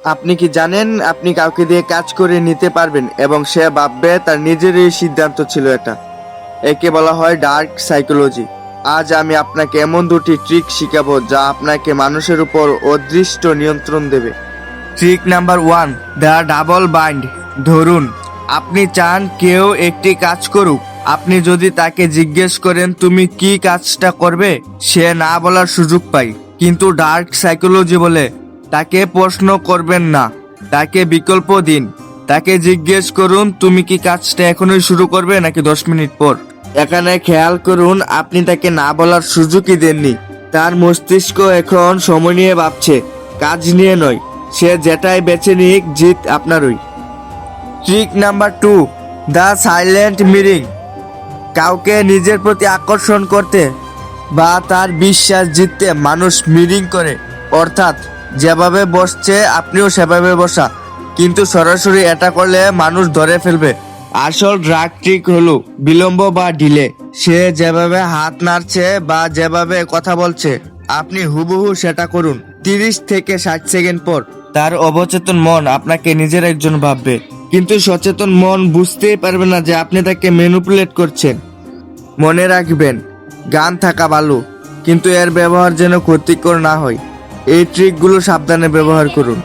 আপনি কি জানেন আপনি কাউকে দিয়ে কাজ করে নিতে পারবেন এবং সে ভাববে তার নিজেরই সিদ্ধান্ত ছিল এটা। একে বলা হয় ডার্ক সাইকোলজি। আজ আমি আপনাকে এমন দুটি ট্রিক শিখাবো যা আপনাকে মানুষের উপর অদৃষ্ট নিয়ন্ত্রণ দেবে। Trick number 1, the double bind. ধরুন আপনি চান কেউ একটি কাজ করুক। আপনি যদি তাকে জিজ্ঞেস করেন তুমি কি কাজটা করবে, সে না বলার সুযোগ পায়। কিন্তু ডার্ক সাইকোলজি বলে তাকে প্রশ্ন করবেন না, তাকে বিকল্প দিন। তাকে জিজ্ঞেস করুন তুমি কি কাজটা এখনই শুরু করবে নাকি 10 মিনিট পর। এখানে খেয়াল করুন আপনি তাকে না বলার সুযোগই দেননি। তার মস্তিষ্ক এখন সময় নিয়ে ভাবছে, কাজ নিয়ে নয়। সে যেটাই বেছে নিক, জিত আপনারই। Trick number 2, the silent mirroring. কাউকে নিজের প্রতি আকর্ষণ করতে বা তার বিশ্বাস জিততে মানুষ মিরিং করে, অর্থাৎ যেভাবে বসছে আপনিও সেভাবে বসা। কিন্তু সরাসরি এটা করলে মানুষ ধরে ফেলবে। আসল ড্রাগ ট্রিক হলো বিলম্ব বা ডিলে। সে যেভাবে হাত নাড়ছে বা যেভাবে কথা বলছে আপনি হুবহু সেটা করুন। 30 থেকে 60 সেকেন্ড পর তার অবচেতন মন আপনাকে নিজের একজন ভাববে, কিন্তু সচেতন মন বুঝতেই পারবে না যে আপনি তাকে ম্যানিপুলেট করছেন। মনে রাখবেন, গান থাকা ভালো, কিন্তু এর ব্যবহার যেন ক্ষতিকর না হয়। এই ট্রিকগুলো সাবধানে ব্যবহার করুন।